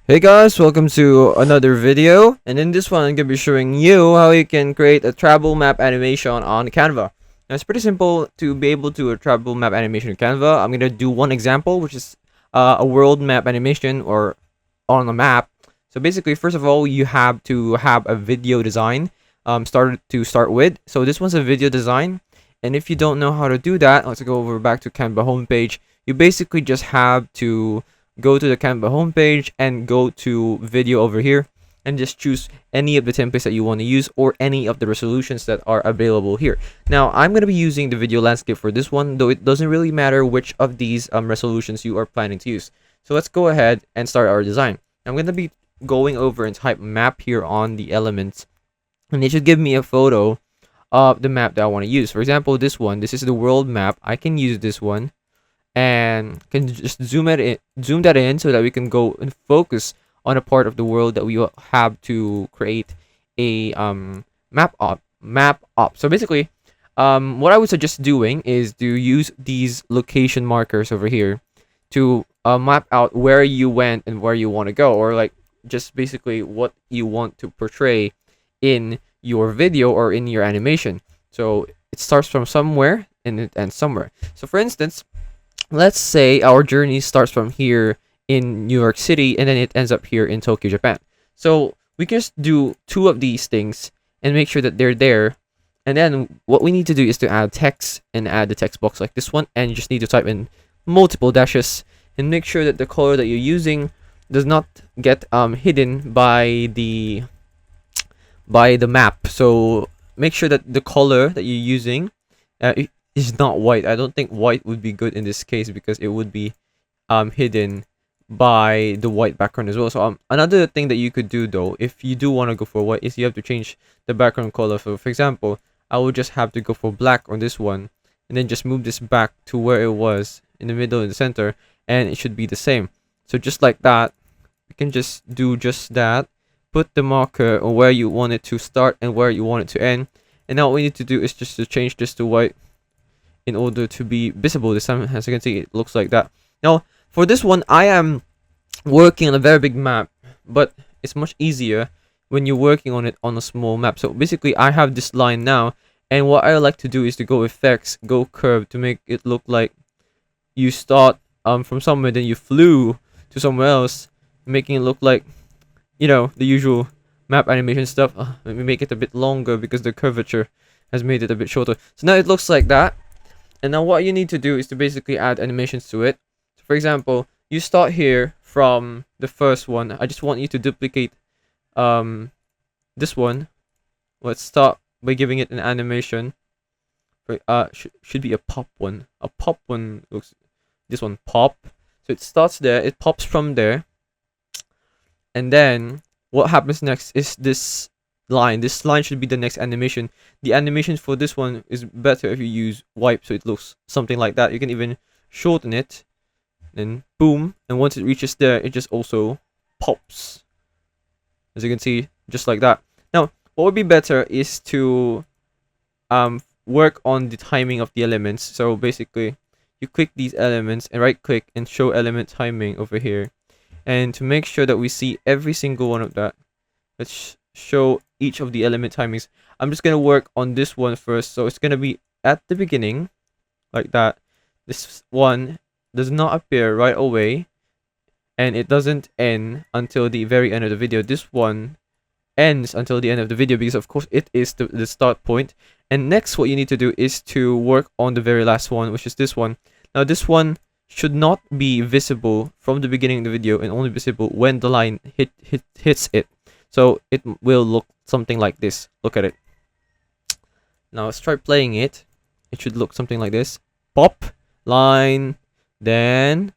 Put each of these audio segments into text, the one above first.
Hey guys, welcome to another video, and in this one I'm going to be showing you how you can create a travel map animation on Canva. Now it's pretty simple to be able to do a travel map animation in Canva. I'm going to do one example, which is a world map animation or on a map. So basically, first of all, you have to have a video design start with. So this one's a video design, and if you don't know how to do that, let's go over back to Canva homepage. You basically just have to go to the Canva homepage and go to video over here and just choose any of the templates that you want to use or any of the resolutions that are available here. Now I'm going to be using the video landscape for this one, though it doesn't really matter which of these resolutions you are planning to use. So let's go ahead and start our design. I'm going to be going over and type map here on the elements, and it should give me a photo of the map that I want to use. For example, this is the world map. I can use this one and can just zoom that in so that we can go and focus on a part of the world that we have to create a map up. So basically, what I would suggest doing is to use these location markers over here to map out where you went and where you want to go, or like just basically what you want to portray in your video or in your animation. So it starts from somewhere and it ends somewhere. So for instance, let's say our journey starts from here in New York City and then it ends up here in Tokyo, Japan. So we can just do two of these things and make sure that they're there. And then what we need to do is to add text and add the text box like this one. And you just need to type in multiple dashes and make sure that the color that you're using does not get hidden by the map. So make sure that the color that you're using is not white. I don't think white would be good in this case because it would be hidden by the white background as well. So another thing that you could do though, if you do want to go for white, is you have to change the background color. So for example, I would just have to go for black on this one and then just move this back to where it was in the middle in the center, and it should be the same. So just like that, you can just do just that. Put the marker on where you want it to start and where you want it to end. And now what we need to do is just to change this to white in order to be visible this time. As you can see, it looks like that. Now for this one, I am working on a very big map, but it's much easier when you're working on it on a small map. So basically I have this line now, and what I like to do is to go effects, go curve, to make it look like you start from somewhere, then you flew to somewhere else, making it look like, you know, the usual map animation stuff. Let me make it a bit longer because the curvature has made it a bit shorter. So now it looks like that. And now what you need to do is to basically add animations to it. So for example, you start here from the first one. I just want you to duplicate this one. Let's start by giving it an animation. Should be a pop one. A pop one looks, this one pop. So it starts there, it pops from there. And then what happens next is this line. This line should be the next animation. The animation for this one is better if you use wipe, so it looks something like that. You can even shorten it, then boom, and once it reaches there, it just also pops, as you can see, just like that. Now what would be better is to work on the timing of the elements. So basically you click these elements and right click and show element timing over here, and to make sure that we see every single one of that, let's show each of the element timings. I'm just gonna work on this one first, so it's gonna be at the beginning like that. This one does not appear right away, and it doesn't end until the very end of the video. This one ends until the end of the video because of course it is the start point. And next what you need to do is to work on the very last one, which is this one. Now this one should not be visible from the beginning of the video and only visible when the line hits it. So it will look something like this. Look at it. Now let's try playing it. It should look something like this. Pop, line, then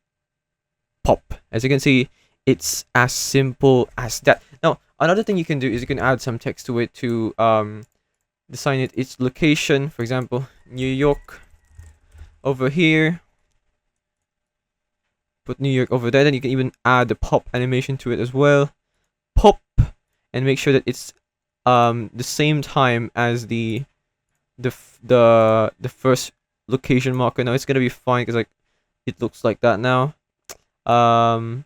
pop. As you can see, it's as simple as that. Now another thing you can do is you can add some text to it to design its location. For example, New York over here. Put New York over there. Then you can even add the pop animation to it as well. Pop, and make sure that it's the same time as the first location marker. Now it's gonna be fine because like it looks like that now. Let's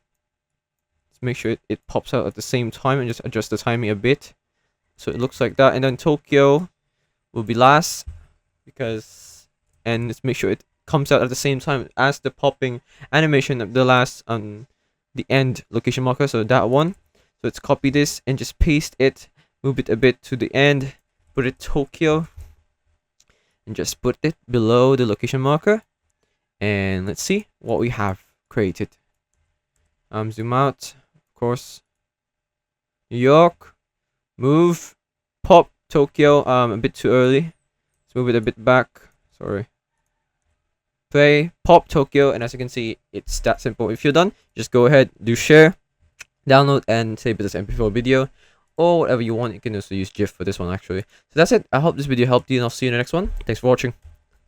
make sure it pops out at the same time, and just adjust the timing a bit so it looks like that. And then Tokyo will be last, because, and let's make sure it comes out at the same time as the popping animation of the last the end location marker, so that one. So let's copy this and just paste it, move it a bit to the end, put it Tokyo, and just put it below the location marker. And let's see what we have created. Zoom out, of course. New York, move, pop Tokyo. A bit too early. Let's move it a bit back. Sorry. Play, pop Tokyo, and as you can see, it's that simple. If you're done, just go ahead, do share, download, and save it as MP4 video, or whatever you want. You can also use GIF for this one actually. So that's it. I hope this video helped you, and I'll see you in the next one. Thanks for watching.